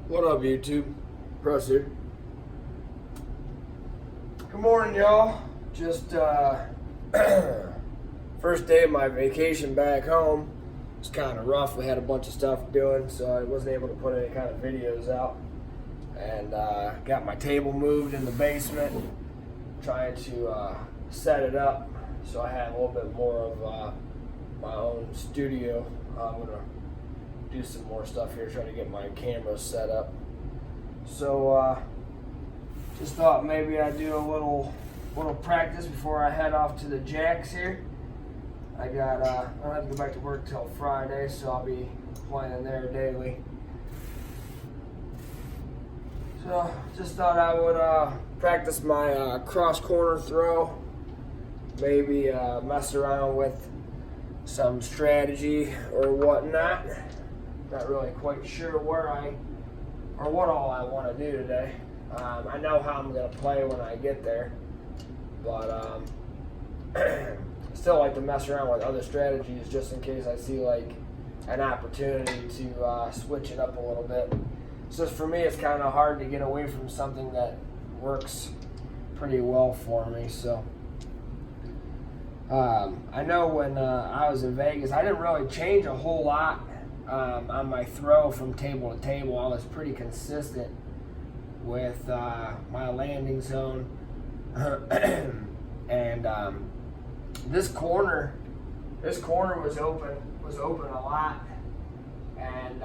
What up, YouTube? Press here. Good morning, y'all. Just first day of my vacation back home. It's kind of rough. We had a bunch of stuff doing, so I wasn't able to put any kind of videos out. And got my table moved in the basement, trying to set it up so I have a little bit more of my own studio. I'm gonna do some more stuff here, try to get my camera set up. So just thought maybe I'd do a little practice before I head off to the Jacks here. I don't have to go back to work till Friday, so I'll be playing there daily. So just thought I would practice my cross corner throw, maybe mess around with some strategy or whatnot. Not really quite sure what all I want to do today. I know how I'm going to play when I get there, but still like to mess around with other strategies just in case I see like an opportunity to switch it up a little bit. It's just for me, it's kind of hard to get away from something that works pretty well for me. So I know when I was in Vegas, I didn't really change a whole lot on my throw from table to table. I was pretty consistent with my landing zone. And this corner was open a lot, and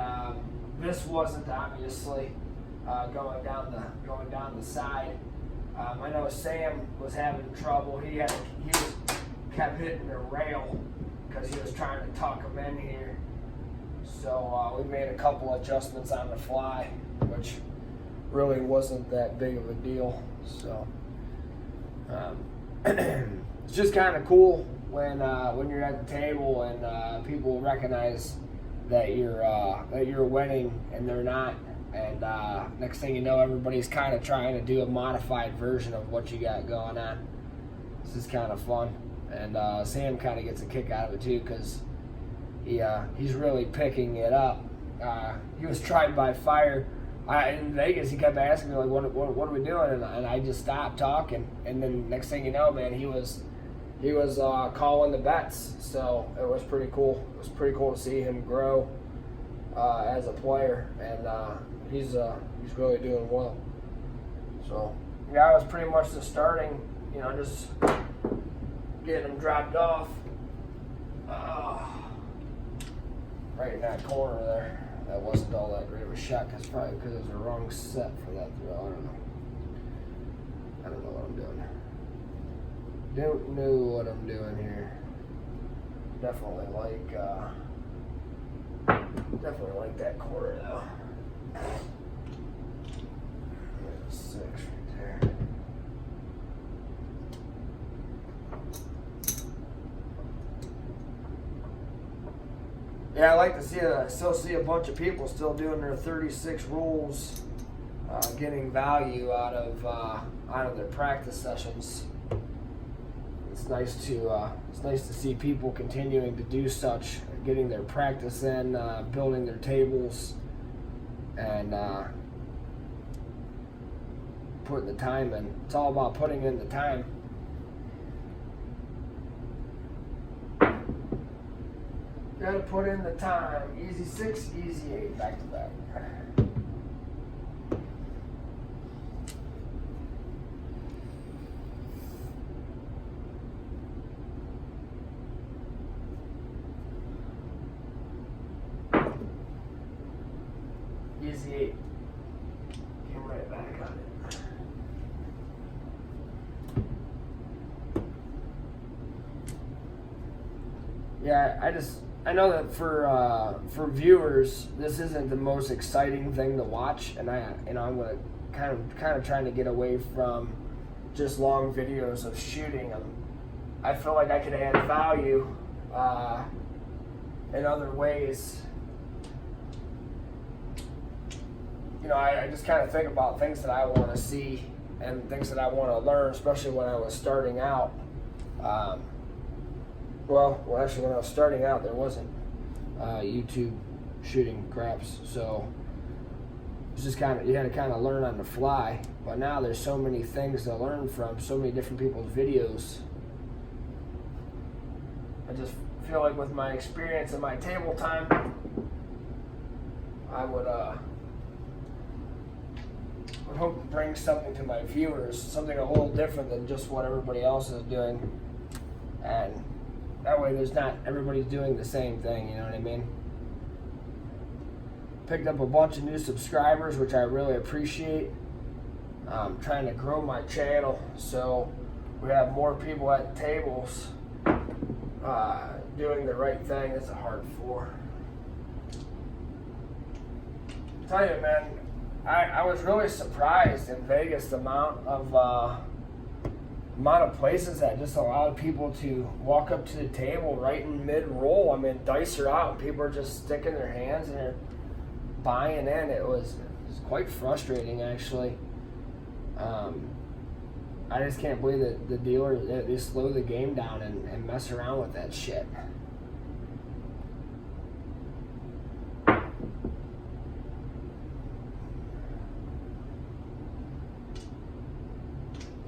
this wasn't obviously going down the side. I know Sam was having trouble. He kept hitting the rail because he was trying to tuck him in here. So we made a couple adjustments on the fly, which really wasn't that big of a deal. So it's just kind of cool when you're at the table and people recognize that you're winning and they're not, and next thing you know, everybody's kind of trying to do a modified version of what you got going on. This is kind of fun, and Sam kind of gets a kick out of it too because he's really picking it up. He was tried by fire. In Vegas, he kept asking me like, "What are we doing?" And I just stopped talking. And then next thing you know, man, he was calling the bets. So it was pretty cool. It was pretty cool to see him grow as a player, and he's really doing well. So yeah, I was pretty much just starting, just getting him dropped off. Right in that corner there. That wasn't all that great of a shot, probably because it was the wrong set for that throw. I don't know what I'm doing. Don't know what I'm doing here. Definitely like that corner though. There's a 6 right there. Yeah, I like to see I still see a bunch of people still doing their 36 rolls, getting value out of their practice sessions. It's nice to see people continuing to do such, getting their practice in, building their tables, and putting the time in. It's all about putting in the time. Gotta put in the time. Easy 6, easy 8, back to back. Easy 8. Came right back on it. Yeah, I know that for viewers, this isn't the most exciting thing to watch, and I'm gonna kind of trying to get away from just long videos of shooting them. I feel like I could add value in other ways. I just kind of think about things that I want to see and things that I want to learn, especially when I was starting out. Actually, when I was starting out, there wasn't YouTube shooting craps, so just kind of, you had to kind of learn on the fly. But now there's so many things to learn from, so many different people's videos. I just feel like with my experience and my table time, I would hope to bring something to my viewers, something a little different than just what everybody else is doing. And that way there's not, everybody's doing the same thing, you know what I mean? Picked up a bunch of new subscribers, which I really appreciate. I'm trying to grow my channel so we have more people at tables doing the right thing. It's a hard floor. I tell you, man, I was really surprised in Vegas the amount of places that just allowed people to walk up to the table right in mid-roll. I mean, dice are out and people are just sticking their hands and they're buying in. It was quite frustrating, actually. I just can't believe that the dealers, they slow the game down and mess around with that shit. I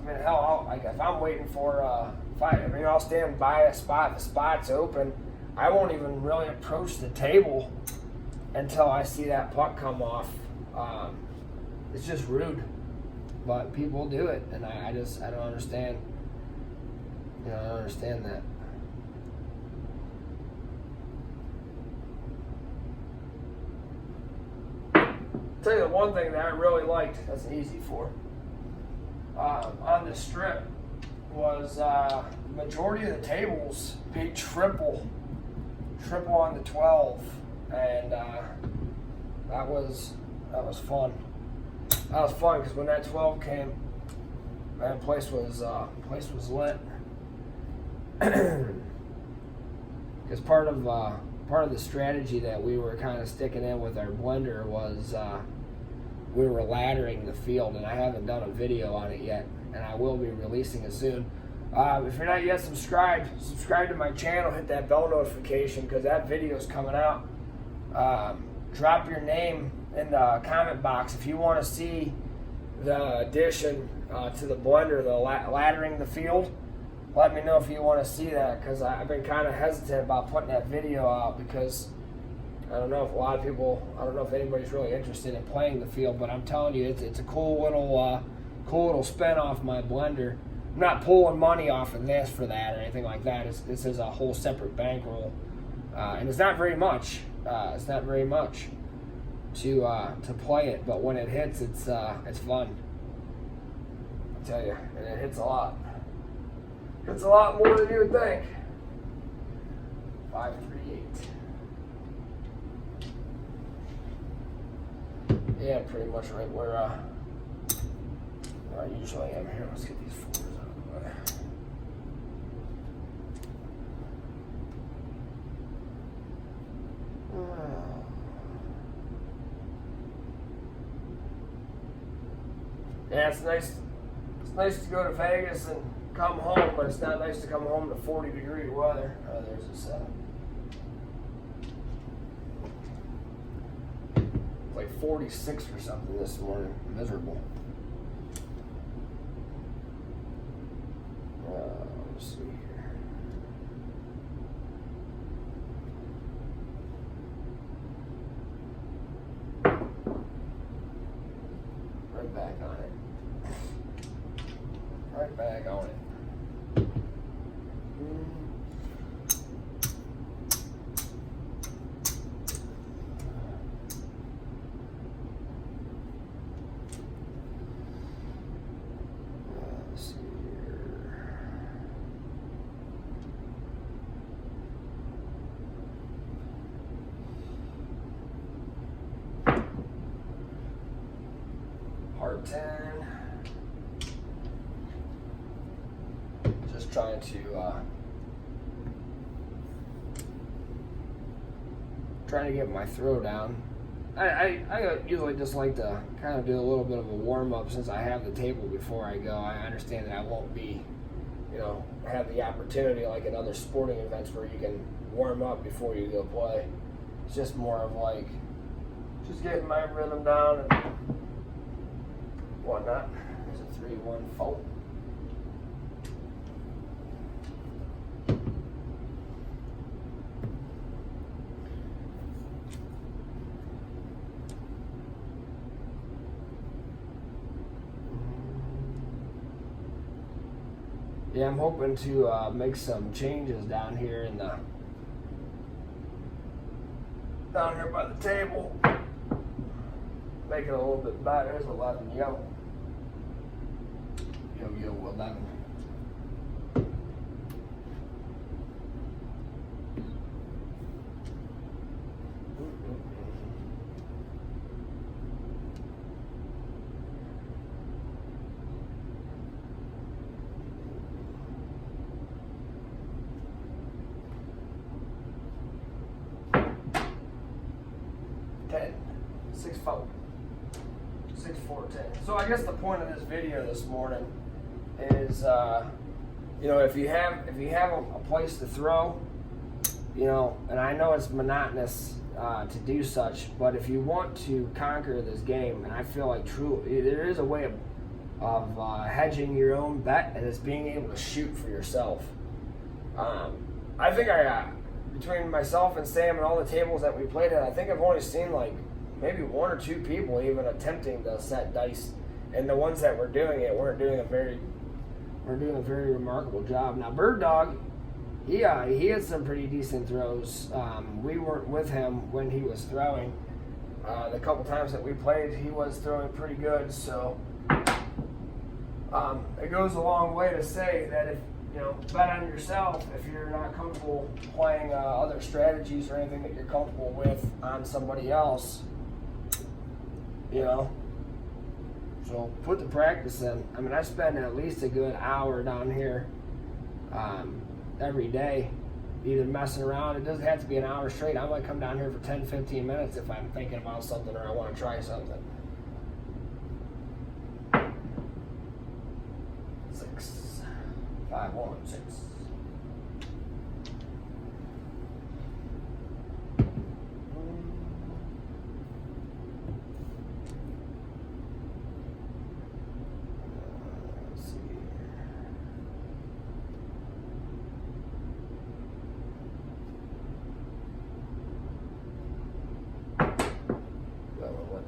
mean, hell, like if I'm waiting for I'll stand by a spot, the spot's open, I won't even really approach the table until I see that puck come off. It's just rude, but people do it, and I don't understand. You know, I don't understand that. I'll tell you the one thing that I really liked, that's an easy four, on the strip was majority of the tables paid triple on the 12, and that was fun. That was fun because when that 12 came, man, place was lit. Because part of the strategy that we were kind of sticking in with our blender was we were laddering the field, and I haven't done a video on it yet, and I will be releasing it soon. If you're not yet subscribe to my channel, hit that bell notification because that video is coming out. Drop your name in the comment box if you want to see the addition to the blender, the laddering the field. Let me know if you want to see that, because I've been kind of hesitant about putting that video out because I don't know if a lot of people, I don't know if anybody's really interested in playing the field, but I'm telling you, it's a cool little spin off my blender. I'm not pulling money off of this for that or anything like that. This is a whole separate bankroll, and it's not very much. It's not very much to play it, but when it hits, it's fun. I tell you, and it hits a lot. It's a lot more than you would think. 538. Yeah, pretty much right where I usually am here. Let's get these fours out of the way. Yeah, it's nice. It's nice to go to Vegas and come home, but it's not nice to come home to 40-degree weather. Oh, there's a setup. It's like 46 or something this morning. Miserable. Let's see here. Right back on it. Right back on it. Let's see here. Hard 10. Just trying to get my throw down. I usually just like to kind of do a little bit of a warm up since I have the table before I go. I understand that I won't be, have the opportunity like in other sporting events where you can warm up before you go play. It's just more of like just getting my rhythm down and whatnot. There's a 3-1 fault. Yeah, I'm hoping to make some changes down here down here by the table. Make it a little bit better. There's 11 yo. Yo 11. Six four, 6 4 10. So I guess the point of this video this morning is, if you have a place to throw, and I know it's monotonous to do such, but if you want to conquer this game, and I feel like truly there is a way of hedging your own bet, and it's being able to shoot for yourself. I think between myself and Sam and all the tables that we played at, I think I've only seen like maybe 1 or 2 people even attempting to set dice, and the ones that were doing it weren't doing a very remarkable job. Now Bird Dog, he had some pretty decent throws. We weren't with him when he was throwing. The couple times that we played, he was throwing pretty good. So it goes a long way to say that if bet on yourself if you're not comfortable playing other strategies or anything that you're comfortable with on somebody else. So put the practice in. I mean, I spend at least a good hour down here every day, either messing around. It doesn't have to be an hour straight. I might come down here for 10-15 minutes if I'm thinking about something or I want to try something. 6 5 1 6.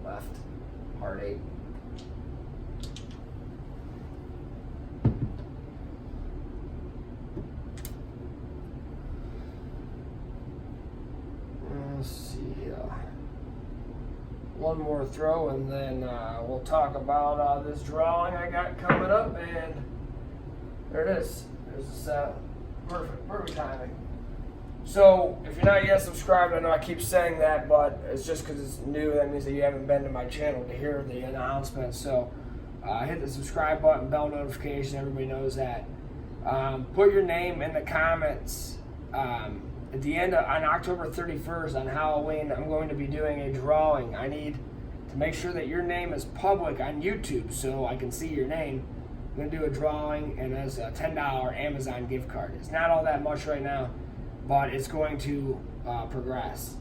Left, heart 8. Let's see. One more throw, and then we'll talk about this drawing I got coming up. And there it is. There's the set. Perfect timing. So, if you're not yet subscribed, I know I keep saying that, but it's just because it's new. That means that you haven't been to my channel to hear the announcement. So, hit the subscribe button, bell notification. Everybody knows that. Put your name in the comments. At the end on October 31st on Halloween, I'm going to be doing a drawing. I need to make sure that your name is public on YouTube so I can see your name. I'm going to do a drawing, and it's a $10 Amazon gift card. It's not all that much right now, but it's going to progress.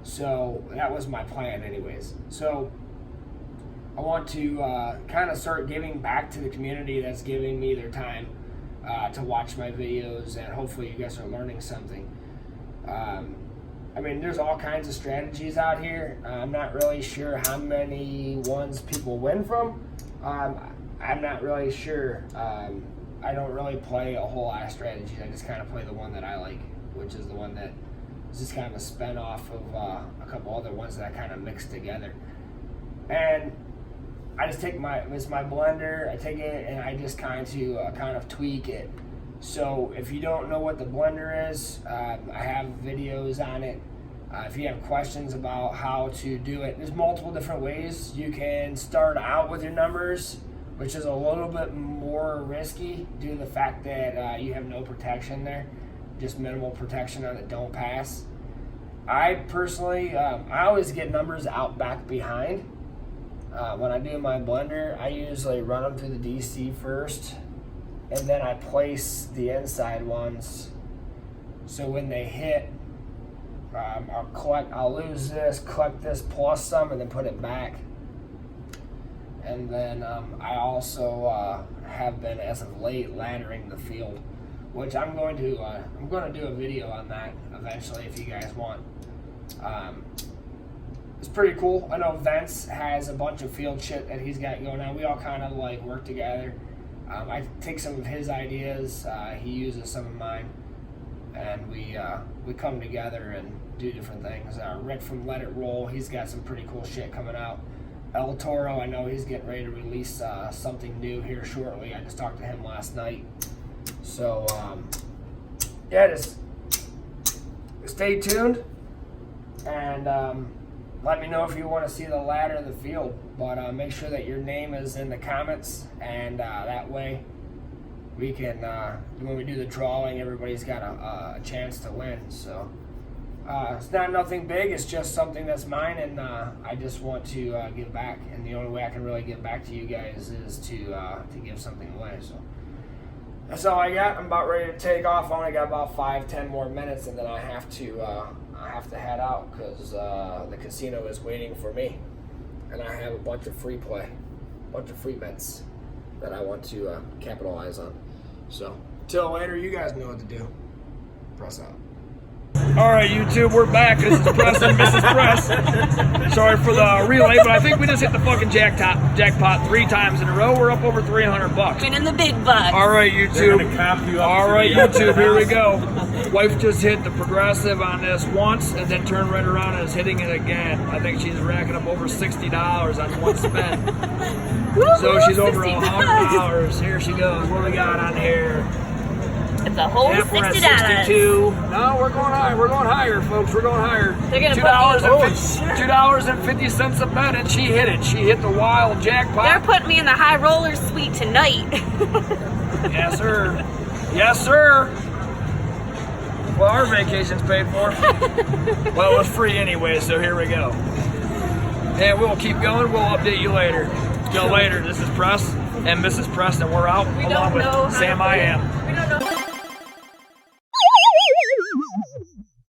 So that was my plan anyways. So I want to kind of start giving back to the community that's giving me their time to watch my videos, and hopefully you guys are learning something. I mean, there's all kinds of strategies out here. I'm not really sure how many ones people win from. I'm not really sure. I don't really play a whole lot of strategies. I just kind of play the one that I like, which is the one that is just kind of a spin off of a couple other ones that I kind of mix together. And I just take it's my blender, I take it and I just kind of tweak it. So if you don't know what the blender is, I have videos on it. If you have questions about how to do it, there's multiple different ways. You can start out with your numbers, which is a little bit more risky due to the fact that you have no protection there, just minimal protection on the don't pass. I personally, I always get numbers out back behind. When I do my blender, I usually run them through the DC first, and then I place the inside ones. So when they hit, I'll lose this, collect this plus some, and then put it back. and then I also have been, as of late, laddering the field, which I'm going to do a video on that eventually if you guys want. It's pretty cool. I know Vince has a bunch of field shit that he's got going on. We all kind of like work together. I take some of his ideas, he uses some of mine, and we come together and do different things. Rick from Let It Roll, he's got some pretty cool shit coming out. El Toro, I know he's getting ready to release something new here shortly. I just talked to him last night. So, yeah, just stay tuned, and let me know if you want to see the ladder of the field. But make sure that your name is in the comments, and that way we can, when we do the drawing, everybody's got a chance to win. So it's not nothing big, it's just something that's mine, and I just want to give back, and the only way I can really give back to you guys is to give something away. So that's all I got. I'm about ready to take off. I only got about 5-10 more minutes, and then I have to head out because the casino is waiting for me, and I have a bunch of free play, a bunch of free bets that I want to capitalize on. So till later, you guys know what to do. Press out. All right, YouTube, we're back. This is Press and Mrs. Press. Sorry for the relay, but I think we just hit the fucking jackpot 3 times in a row. We're up over $300. Winning the big bucks. All right, YouTube. All right, YouTube, here we go. Wife just hit the progressive on this once and then turned right around and is hitting it again. I think she's racking up over $60 on one spin. So she's over $100. Here she goes. What do we got on here? It's a whole yep, we're at $60. 62. No, we're going higher. We're going higher, folks. We're going higher. They're gonna $2.50 a bet, and she hit it. She hit the wild jackpot. They're putting me in the high roller suite tonight. Yes, sir. Yes, sir. Well, our vacation's paid for. Well, it was free anyway, so here we go. And we'll keep going. We'll update you later. Till later. This is Press and Mrs. Press, and we're out along with Sam I Am.